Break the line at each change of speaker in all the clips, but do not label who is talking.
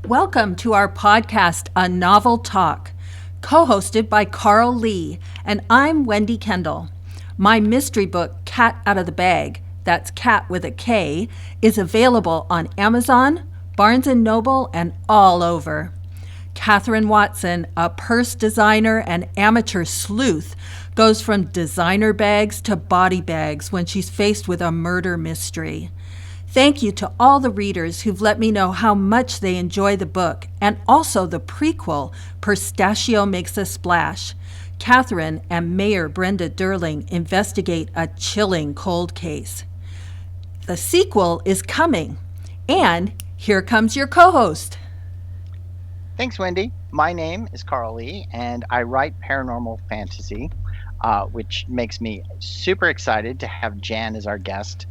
Welcome to our podcast, A Novel Talk, co-hosted by Carl Lee, and I'm Wendy Kendall. My mystery book, Cat Out of the Bag, that's cat with a K, is available on Amazon, Barnes & Noble, and all over. Catherine Watson, a purse designer and amateur sleuth, goes from designer bags to body bags when she's faced with a murder mystery. Thank you to all the readers who've let me know how much they enjoy the book, and also the prequel, Pistachio Makes a Splash. Catherine and Mayor Brenda Durling investigate a chilling cold case. The sequel is coming, and here comes your co-host.
Thanks, Wendy. My name is Carl Lee, and I write paranormal fantasy, which makes me super excited to have Jan as our guest.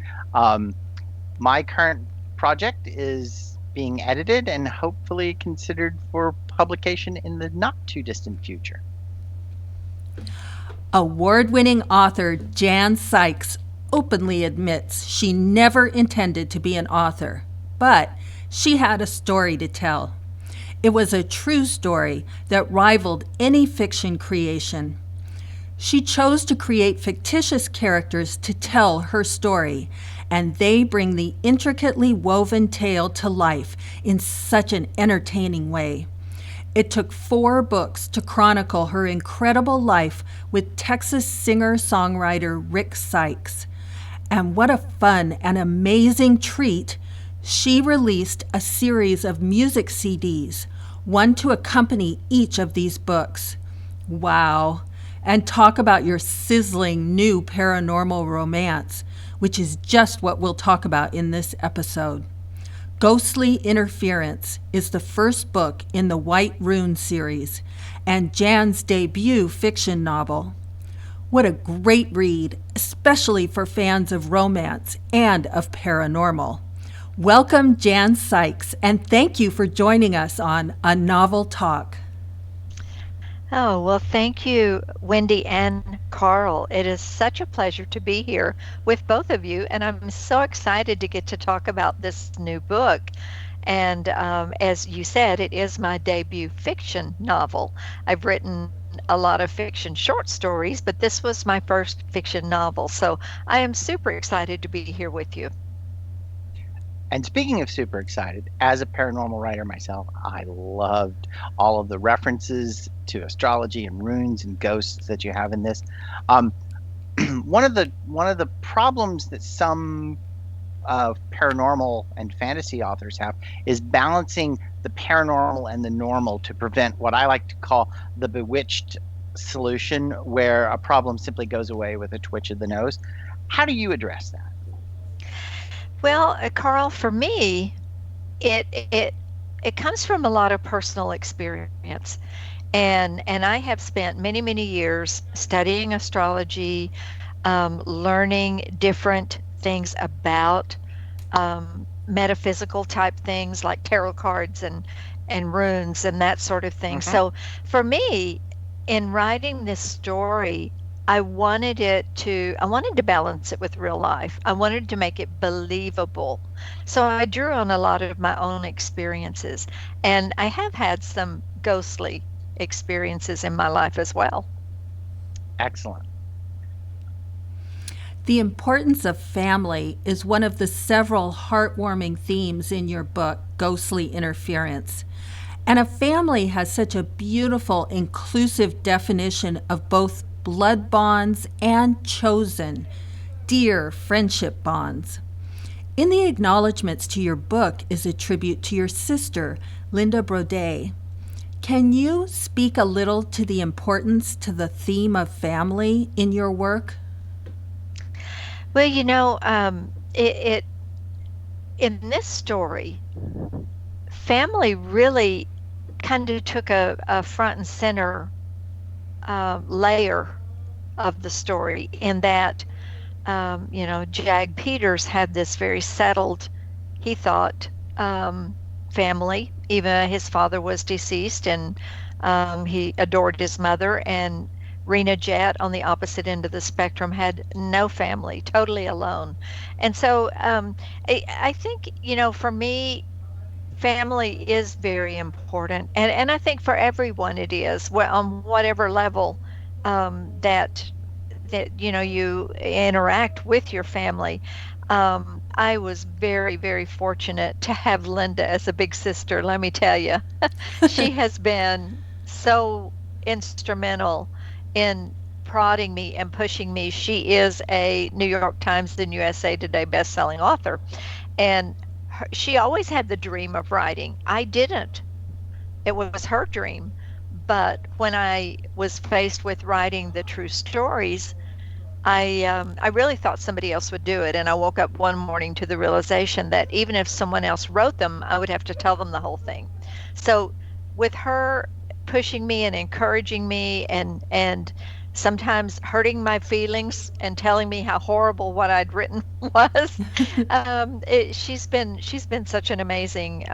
My current project is being edited and hopefully considered for publication in the not too distant future.
Award-winning author Jan Sikes openly admits she never intended to be an author, but she had a story to tell. It was a true story that rivaled any fiction creation. She chose to create fictitious characters to tell her story, and they bring the intricately woven tale to life in such an entertaining way. It took 4 books to chronicle her incredible life with Texas singer-songwriter Rick Sikes. And what a fun and amazing treat! She released a series of music CDs, one to accompany each of these books. Wow! And talk about your sizzling new paranormal romance, which is just what we'll talk about in this episode. Ghostly Interference is the first book in the White Rune series, and Jan's debut fiction novel. What a great read, especially for fans of romance and of paranormal. Welcome, Jan Sikes, and thank you for joining us on A Novel Talk.
Oh, well, thank you, Wendy and Carl. It is such a pleasure to be here with both of you, and I'm so excited to get to talk about this new book. And as you said, it is my debut fiction novel. I've written a lot of fiction short stories, but this was my first fiction novel. So I am super excited to be here with you.
And speaking of super excited, as a paranormal writer myself, I loved all of the references to astrology and runes and ghosts that you have in this. One of the problems that some paranormal and fantasy authors have is balancing the paranormal and the normal to prevent what I like to call the bewitched solution, where a problem simply goes away with a twitch of the nose. How do you address that?
Well, Carl, for me, it comes from a lot of personal experience, and I have spent many years studying astrology, learning different things about metaphysical type things like tarot cards and runes and that sort of thing. So for me, in writing this story, I wanted to balance it with real life. I wanted to make it believable. So I drew on a lot of my own experiences, and I have had some ghostly experiences in my life as well.
Excellent.
The importance of family is one of the several heartwarming themes in your book, Ghostly Interference. And a family has such a beautiful, inclusive definition of both blood bonds and chosen, dear friendship bonds. In the acknowledgments to your book is a tribute to your sister, Linda Brodet. Can you speak a little to the importance to the theme of family in your work?
Well, in this story, family really kind of took a front and center layer of the story, in that Jag Peters had this very settled, he thought, family. Even his father was deceased, and he adored his mother, and Rena Jett on the opposite end of the spectrum had no family, totally alone. And so I think, for me, family is very important, and I think for everyone it is, well, on whatever level that you interact with your family. I was very, very fortunate to have Linda as a big sister. Let me tell you, she has been so instrumental in prodding me and pushing me. She is a New York Times and USA Today best-selling author, and she always had the dream of writing. I didn't. It was her dream. But when I was faced with writing the true stories, I really thought somebody else would do it, and I woke up one morning to the realization that even if someone else wrote them, I would have to tell them the whole thing. So, with her pushing me and encouraging me, and sometimes hurting my feelings and telling me how horrible what I'd written was, she's been such an amazing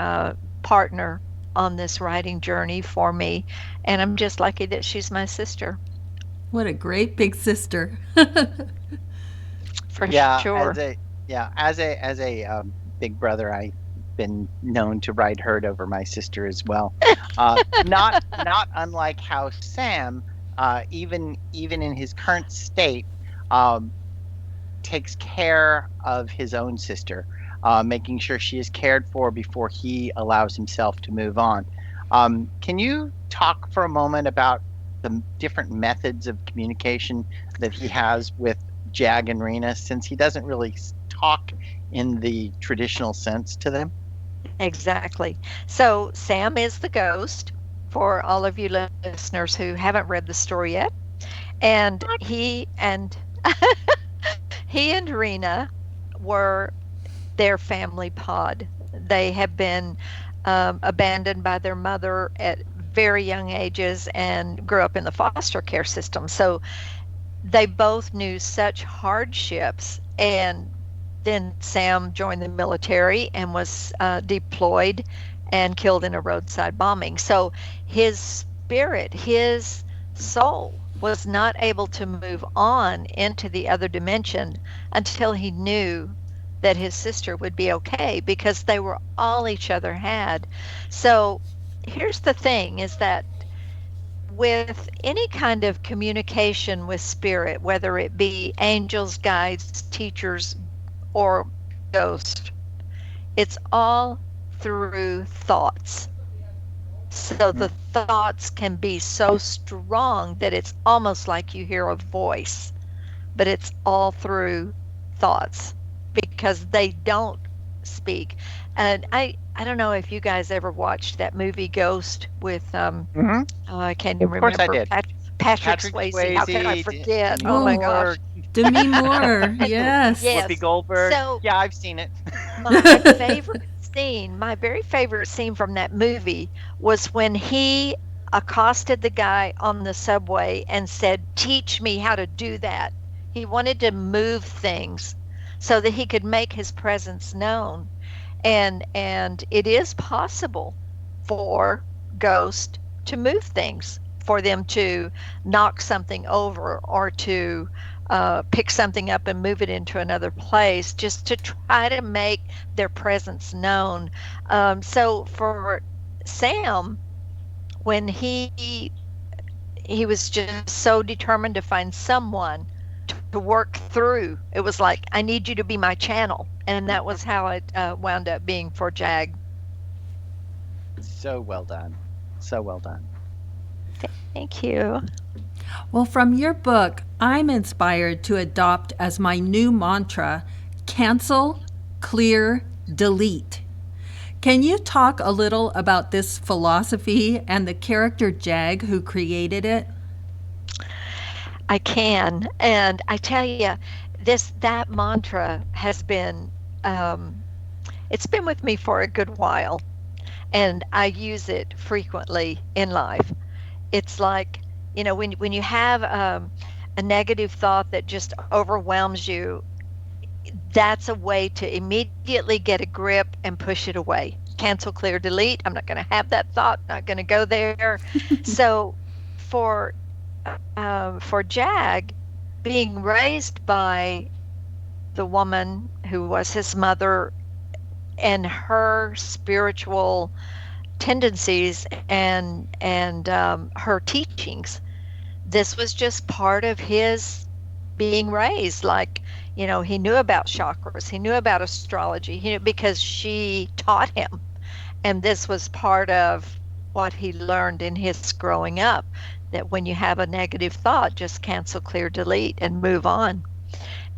partner on this writing journey for me, and I'm just lucky that she's my sister.
What a great big sister.
For
Yeah,
sure.
as a big brother, I've been known to ride herd over my sister as well. Not unlike how Sam, even in his current state, um, takes care of his own sister, making sure she is cared for before he allows himself to move on. Can you talk for a moment about the different methods of communication that he has with Jag and Rena, since he doesn't really talk in the traditional sense to them?
Exactly. So Sam is the ghost for all of you listeners who haven't read the story yet. And he and Rena were their family pod. They have been abandoned by their mother at very young ages and grew up in the foster care system. So they both knew such hardships. And then Sam joined the military and was deployed and killed in a roadside bombing. So his spirit, his soul, was not able to move on into the other dimension until he knew that his sister would be okay, because they were all each other had. So here's the thing, is that with any kind of communication with spirit, whether it be angels, guides, teachers, or ghosts, it's all through thoughts. So the
Mm.
thoughts can be so strong that it's almost like you hear a voice, but it's all through thoughts because they don't speak. And I don't know if you guys ever watched that movie Ghost with
Hmm.
oh, I can't even
Of course I
remember,
did.
Patrick
Patrick
Swayze. How could I
Swayze,
forget?
Demi
Oh my
Oh,
gosh.
Moore,
Demi Moore. Yes.
Whoopi
Yes.
Goldberg.
So
Yeah, I've seen it.
my very favorite scene from that movie was when he accosted the guy on the subway and said, "Teach me how to do that." He wanted to move things so that he could make his presence known. And it is possible for ghosts to move things, for them to knock something over or to pick something up and move it into another place, just to try to make their presence known. So for Sam, when he was just so determined to find someone to work through, it was like, I need you to be my channel, and that was how it wound up being for Jag.
So well done. So well done.
Thank you.
Well, from your book, I'm inspired to adopt as my new mantra cancel, clear, delete. Can you talk a little about this philosophy and the character Jag who created it?
I can, and I tell you, this that mantra has been um, it's been with me for a good while, and I use it frequently in life. It's like, when you have a negative thought that just overwhelms you, that's a way to immediately get a grip and push it away. Cancel, clear, delete. I'm not going to have that thought. Not going to go there. So for for Jag, being raised by the woman who was his mother, and her spiritual tendencies and her teachings. This was just part of his being raised. Like, he knew about chakras, he knew about astrology, because she taught him. And this was part of what he learned in his growing up, that when you have a negative thought, just cancel, clear, delete, and move on.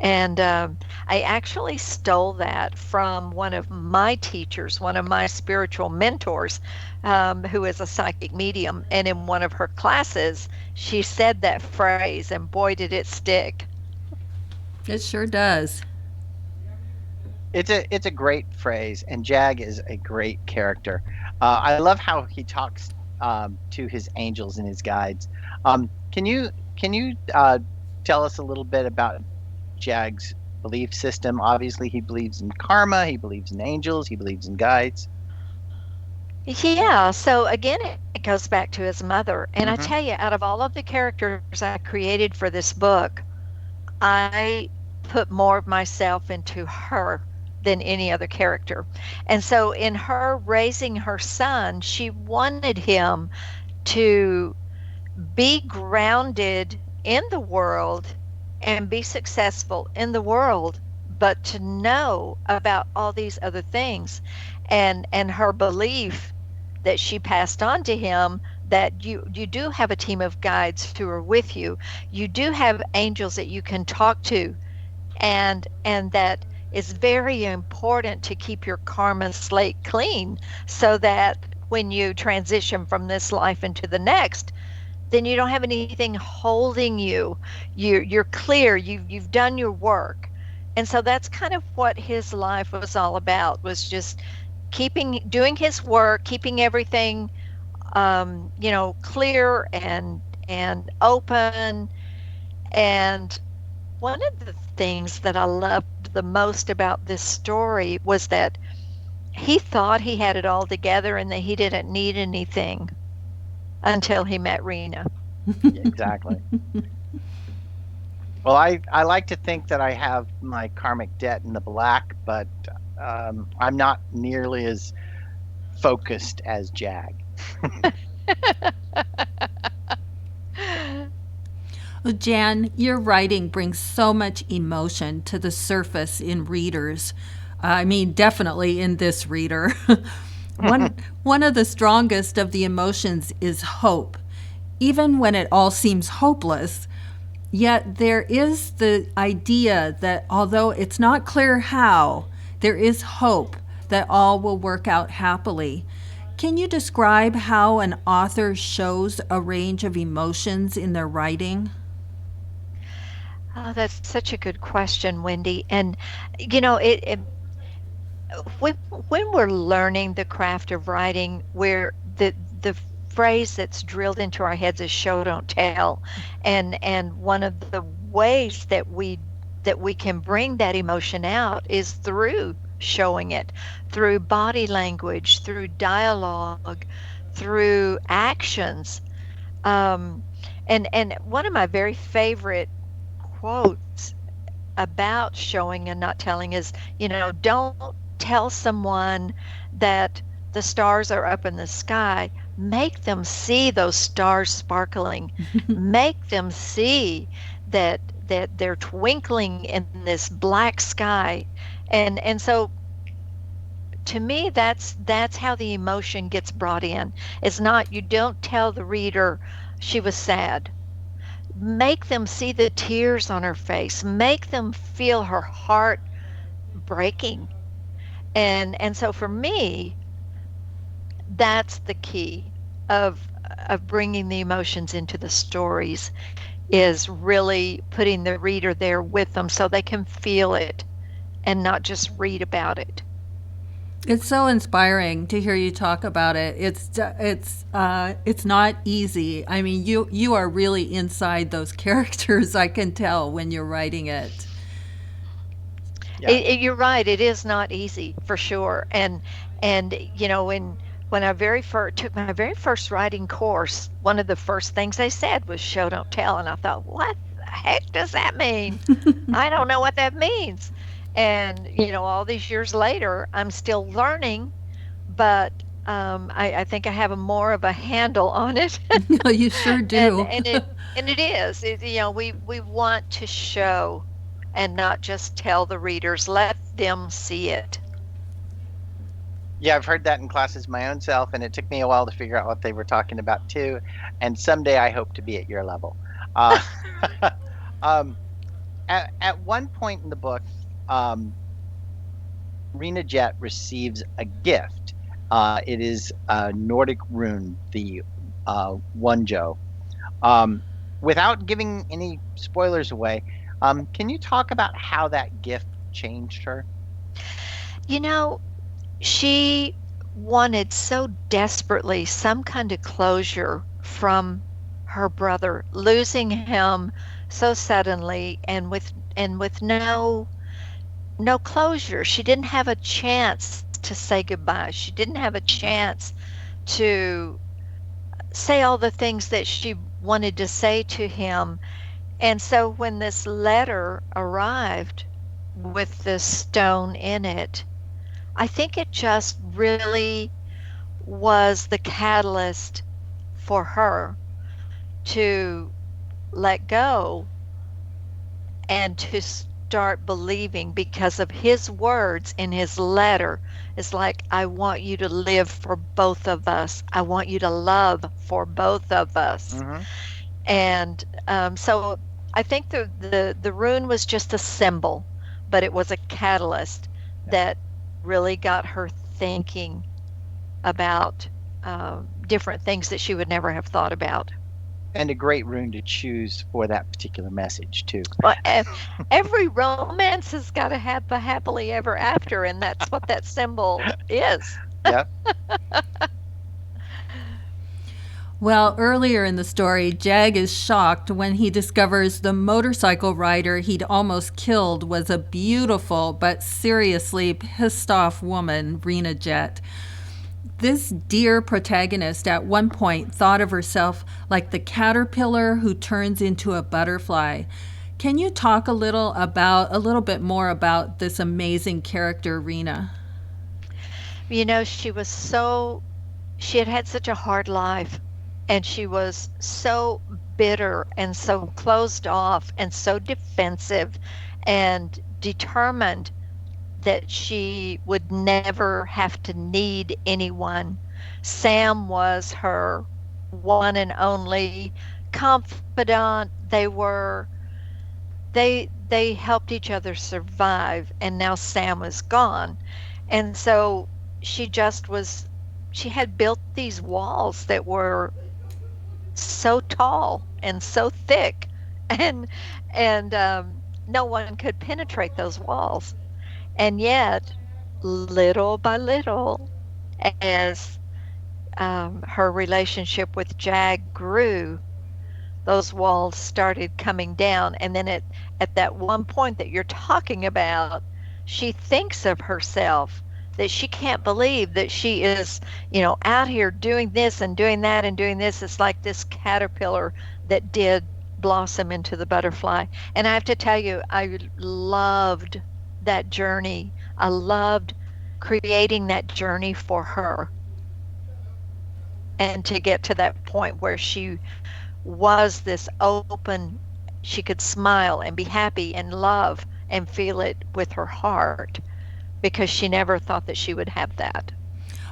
And I actually stole that from one of my teachers, one of my spiritual mentors, who is a psychic medium. And in one of her classes, she said that phrase, and boy, did it stick.
It sure does.
It's a great phrase, and Jag is a great character. I love how he talks to his angels and his guides. Can you tell us a little bit about Jag's belief system? Obviously, he believes in karma, he believes in angels, he believes in guides.
Yeah, so again, it goes back to his mother. And I
Hmm.
tell you, out of all of the characters I created for this book, I put more of myself into her than any other character. And so, in her raising her son, she wanted him to be grounded in the world and be successful in the world, but to know about all these other things. And her belief that she passed on to him, that you do have a team of guides who are with you, you do have angels that you can talk to, and that is very important to keep your karma slate clean, so that when you transition from this life into the next, then you don't have anything holding you. You're clear. You've done your work. And so that's kind of what his life was all about, was just doing his work, keeping everything clear and open. And one of the things that I loved the most about this story was that he thought he had it all together and that he didn't need anything until he met Rena.
Yeah, exactly. Well, I like to think that I have my karmic debt in the black, but I'm not nearly as focused as Jag.
Well, Jan, your writing brings so much emotion to the surface in readers. I mean, definitely in this reader. One of the strongest of the emotions is hope. Even when it all seems hopeless, yet there is the idea that although it's not clear how, there is hope that all will work out happily. Can you describe how an author shows a range of emotions in their writing?
Oh, that's such a good question, Wendy. And it when we're learning the craft of writing, where the phrase that's drilled into our heads is show don't tell. And one of the ways that we can bring that emotion out is through showing it, through body language, through dialogue, through actions. um and one of my very favorite quotes about showing and not telling is, don't tell someone that the stars are up in the sky. Make them see those stars sparkling. Make them see that they're twinkling in this black sky. And so, to me, that's how the emotion gets brought in. It's not, you don't tell the reader she was sad. Make them see the tears on her face. Make them feel her heart breaking. And so, for me, that's the key of bringing the emotions into the stories, is really putting the reader there with them so they can feel it and not just read about it.
It's so inspiring to hear you talk about it. It's not easy. I mean, you are really inside those characters. I can tell when you're writing it.
Yeah.
You're right. It is not easy, for sure. And when I took my very first writing course, one of the first things they said was show don't tell, and I thought, what the heck does that mean? I don't know what that means. And, all these years later, I'm still learning, but I think I have a more of a handle on it.
You sure
and
do.
and it is. We want to show and not just tell the readers, let them see it.
Yeah, I've heard that in classes my own self, and it took me a while to figure out what they were talking about too. And someday I hope to be at your level. Uh, um, at one point in the book, um, Rena Jet receives a gift. It is a Nordic rune, the Wonjo. Um, Without giving any spoilers away, can you talk about how that gift changed her?
You know, she wanted so desperately some kind of closure from her brother, losing him so suddenly and with no closure. She didn't have a chance to say goodbye. She didn't have a
Hmm.
chance to say all the things that she wanted to say to him. And so when this letter arrived with this stone in it, I think it just really was the catalyst for her to let go and to start believing because of his words in his letter. It's like, I want you to live for both of us. I want you to love for both of us.
Hmm.
And so I think the rune was just a symbol, but it was a catalyst
Yeah.
that really got her thinking about different things that she would never have thought about.
And a great rune to choose for that particular message too.
Well, every romance has got to have a happily ever after, and that's what that symbol is.
Yeah.
Well, earlier in the story, Jag is shocked when he discovers the motorcycle rider he'd almost killed was a beautiful but seriously pissed off woman, Rena Jet. This dear protagonist at one point thought of herself like the caterpillar who turns into a butterfly. Can you talk a little bit more about this amazing character, Rena?
She had had such a hard life, and she was so bitter and so closed off and so defensive and determined that she would never have to need anyone. Sam was her one and only confidant. They helped each other survive, and now Sam was gone. And so she had built these walls that were so tall and so thick, and no one could penetrate those walls. And yet, little by little, as her relationship with Jag grew, those walls started coming down. And then at that one point that you're talking about, she thinks of herself that she can't believe that she is, out here doing this and doing that and doing this. It's like this caterpillar that did blossom into the butterfly. And I have to tell you, I loved that journey. I loved creating that journey for her, and to get to that point where she was this open, she could smile and be happy and love and feel it with her heart, because she never thought that she would have that.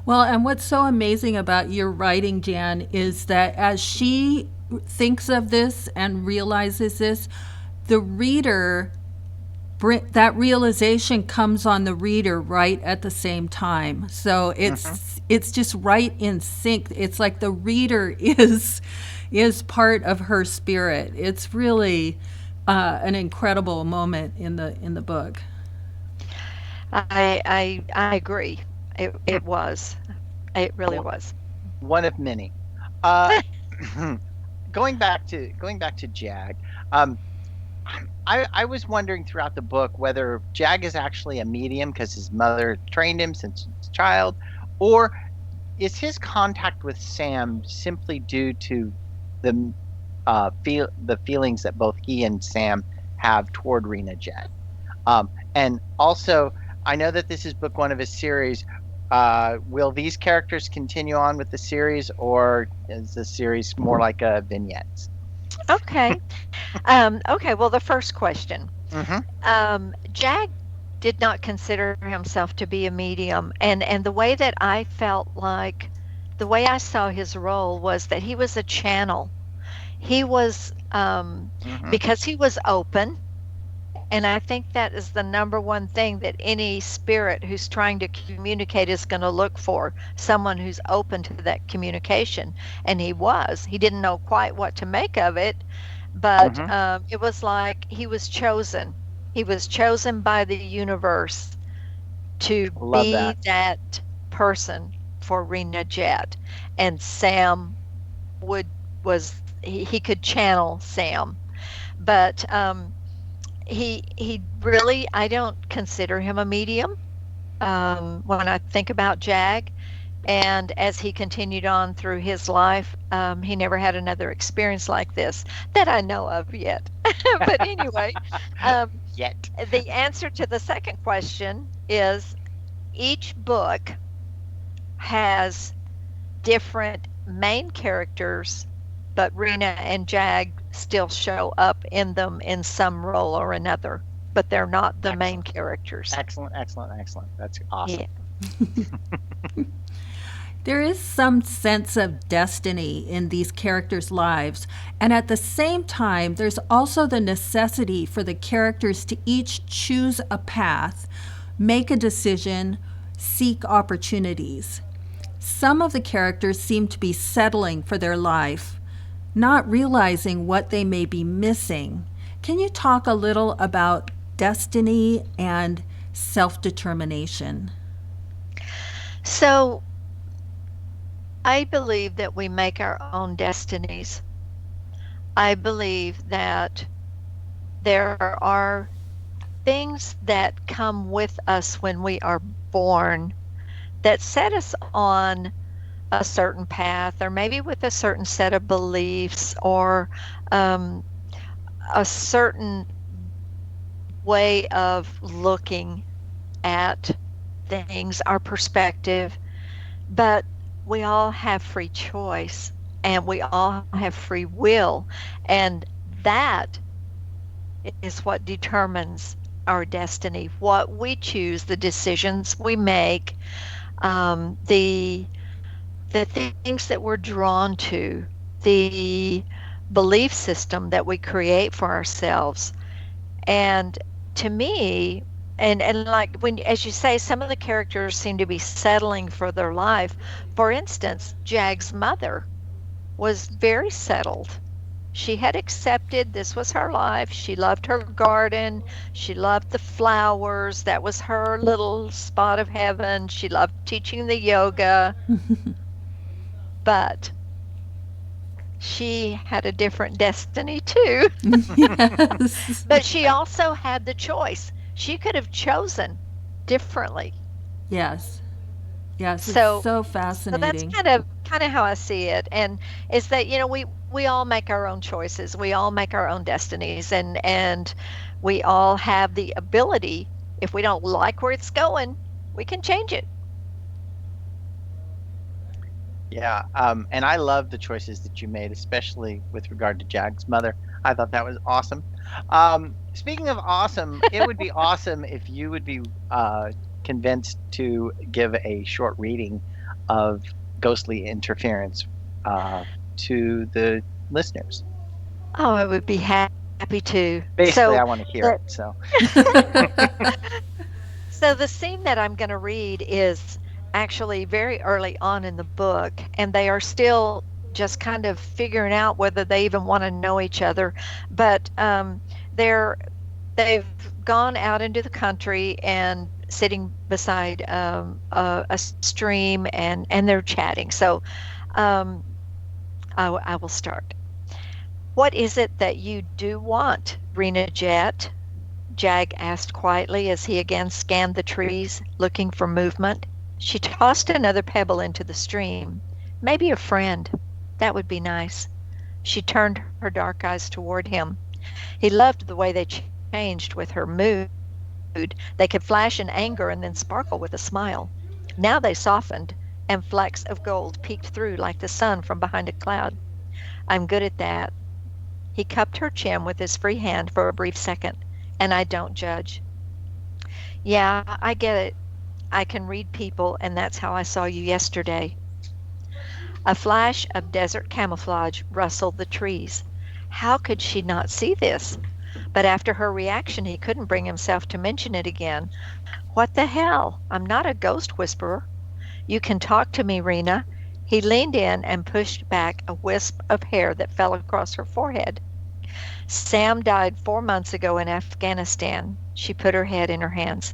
Well, and what's so amazing about your writing, Jan, is that as she thinks of this and realizes this, the reader, that realization comes on the reader right at the same time. So
Hmm.
it's just right in sync. It's like the reader is part of her spirit. It's really an incredible moment in the book.
I agree. It was. It really was.
One of many. Uh, going back to Jag. Um, I was wondering throughout the book whether Jag is actually a medium because his mother trained him since his child, or is his contact with Sam simply due to the the feelings that both he and Sam have toward Rena Jet? And also, I know that this is book one of a series. Will these characters continue on with the series, or is the series more like a vignettes?
Okay. Okay, well, the first question.
Mm-hmm.
Jag did not consider himself to be a medium, and the way that I felt like the way I saw his role was that he was a channel. He was
Mm-hmm.
because he was open, and I think that is the number one thing that any spirit who's trying to communicate is going to look for, someone who's open to that communication. And he was. He didn't know quite what to make of it, but
Mm-hmm.
it was like he was chosen. He was chosen by the universe to
Love
be
that.
that person for Rena Jet. And Sam would he could channel Sam. But he really, I don't consider him a medium when I think about Jag. And as he continued on through his life, he never had another experience like this that I know of yet. But anyway, um,
Yet.
the answer to the second question is each book has different main characters, but Rena and Jag still show up in them in some role or another, but they're not the main
Excellent.
characters.
Excellent. Excellent. Excellent. That's awesome.
Yeah.
There is some sense of destiny in these characters' lives, and at the same time, there's also the necessity for the characters to each choose a path, make a decision, seek opportunities. Some of the characters seem to be settling for their life, not realizing what they may be missing. Can you talk a little about destiny and self determination?
So I believe that we make our own destinies. I believe that there are things that come with us when we are born that set us on a certain path, or maybe with a certain set of beliefs, or um, a certain way of looking at things, our perspective. But we all have free choice and we all have free will. And that is what determines our destiny, what we choose, the decisions we make, the things that we're drawn to, the belief system that we create for ourselves. And to me, and like when, as you say, some of the characters seem to be settling for their life. For instance, Jag's mother was very settled. She had accepted this was her life. She loved her garden. She loved the flowers. That was her little spot of heaven. She loved teaching the yoga, but she had a different destiny too.
Yes.
But she also had the choice. She could have chosen differently.
Yes. Yes, it's
So
so
so that's
fascinating.
kind of how I see it. And is that, we all make our own choices. We all make our own destinies, and we all have the ability, if we don't like where it's going, we can change it.
Yeah, and I love the choices that you made, especially with regard to Jag's mother. I thought that was awesome. Speaking of awesome, it would be awesome if you would be convinced to give a short reading of Ghostly Interference to the listeners.
Oh, I would be happy to.
Basically,
So
I want to hear
the
it. So,
so the scene that I'm going to read is actually very early on in the book, and they are still just kind of figuring out whether they even want to know each other. But they're they've gone out into the country and sitting beside a stream, and they're chatting. So um, I will start. What is it that you do want, Rena Jet? Jag asked quietly as he again scanned the trees, looking for movement. She tossed another pebble into the stream. Maybe a friend. That would be nice. She turned her dark eyes toward him. He loved the way they changed with her mood. They could flash in anger and then sparkle with a smile. Now they softened, and flecks of gold peeked through like the sun from behind a cloud. I'm good at that. He cupped her chin with his free hand for a brief second. And I don't judge. Yeah, I get it. I can read people, and that's how I saw you yesterday. A flash of desert camouflage rustled the trees. How could she not see this? But after her reaction, he couldn't bring himself to mention it again. What the hell? I'm not a ghost whisperer. You can talk to me, Rena. He leaned in and pushed back a wisp of hair that fell across her forehead. Sam died 4 months ago in Afghanistan. She put her head in her hands.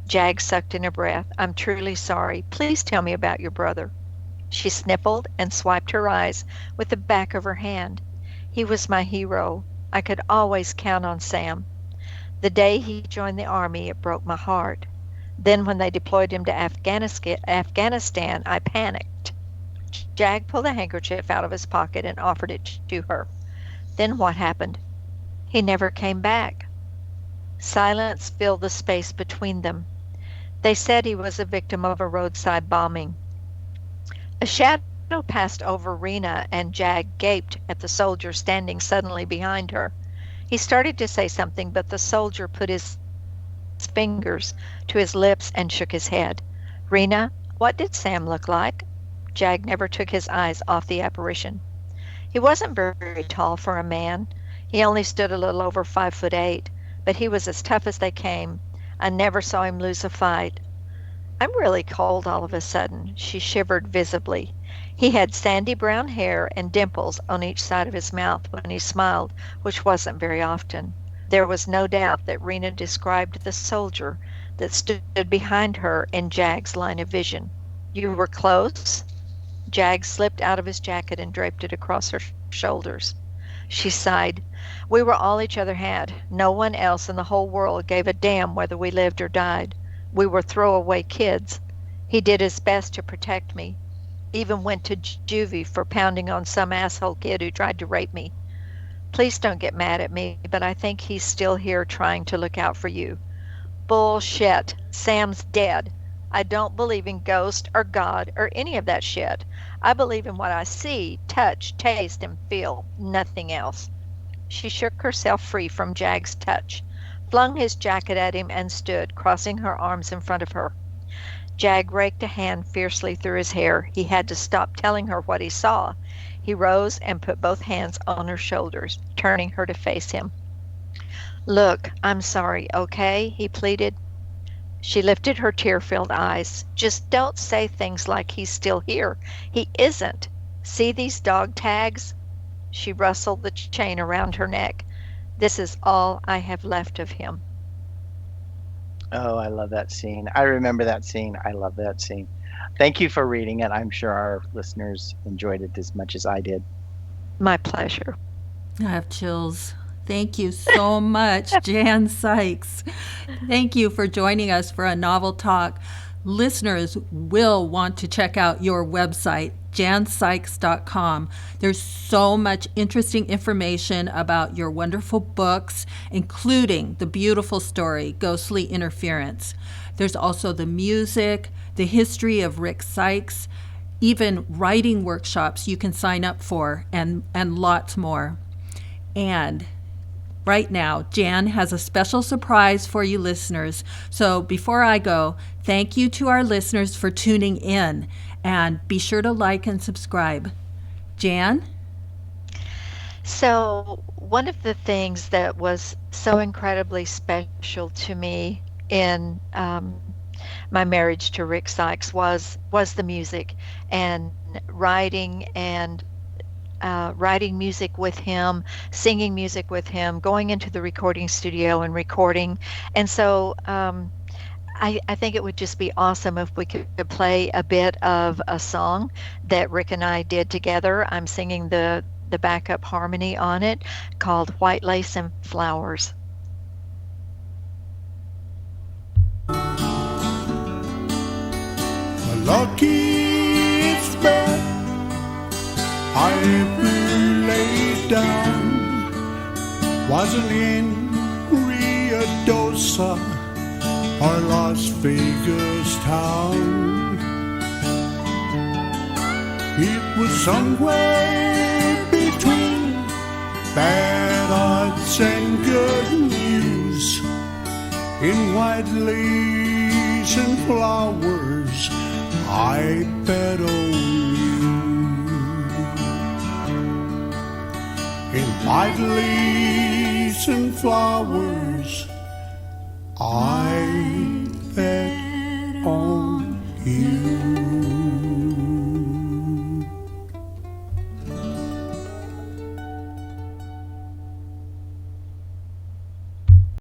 Jag sucked in a breath. I'm truly sorry. Please tell me about your brother. She sniffled and swiped her eyes with the back of her hand. He was my hero. I could always count on Sam. The day he joined the army, it broke my heart. Then when they deployed him to Afghanistan, I panicked. Jag pulled a handkerchief out of his pocket and offered it to her. Then what happened? He never came back. Silence filled the space between them. They said he was a victim of a roadside bombing. A shadow passed over Rena, and Jag gaped at the soldier standing suddenly behind her. He started to say something, but the soldier put his fingers to his lips and shook his head. Rena, what did Sam look like? Jag never took his eyes off the apparition. He wasn't very tall for a man. He only stood a little over 5'8", but he was as tough as they came. I never saw him lose a fight. I'm really cold all of a sudden. She shivered visibly. He had sandy brown hair and dimples on each side of his mouth when he smiled, which wasn't very often. There was no doubt that Rena described the soldier that stood behind her in Jag's line of vision. You were close? Jag slipped out of his jacket and draped it across her shoulders. She sighed. We were all each other had. No one else in the whole world gave a damn whether we lived or died. We were throwaway kids. He did his best to protect me. Even went to juvie for pounding on some asshole kid who tried to rape me. Please don't get mad at me, but I think he's still here trying to look out for you. Bullshit. Sam's dead. I don't believe in ghosts or God or any of that shit. I believe in what I see, touch, taste, and feel. Nothing else. She shook herself free from Jag's touch, flung his jacket at him, and stood, crossing her arms in front of her. Jag raked a hand fiercely through his hair. He had to stop telling her what he saw. He rose and put both hands on her shoulders, turning her to face him. Look, I'm sorry, okay? He pleaded. She lifted her tear-filled eyes. Just don't say things like he's still here. He isn't. See these dog tags? She rustled the chain around her neck. This is all I have left of him.
Oh, I love that scene. I remember that scene. I love that scene. Thank you for reading it. I'm sure our listeners enjoyed it as much as I did.
My pleasure.
I have chills. Thank you so much, Jan Sikes. Thank you for joining us for a novel talk. Listeners will want to check out your website, jansikes.com. There's so much interesting information about your wonderful books, including the beautiful story, Ghostly Interference. There's also the music, the history of Rick Sikes, even writing workshops you can sign up for, and lots more. And right now, Jan has a special surprise for you listeners. So before I go, thank you to our listeners for tuning in, and be sure to like and subscribe. Jan?
So one of the things that was so incredibly special to me in my marriage to Rick Sikes was the music, and writing music with him, singing music with him, going into the recording studio and recording. And so I think it would just be awesome if we could play a bit of a song that Rick and I did together. I'm singing the backup harmony on it, called White Lace and Flowers.
Lucky bed I laid down wasn't in Rio Dosa, or Las Vegas town. It was somewhere between bad odds and good news, in white lace and flowers, I bet on you. In white lace and flowers, I bet on you.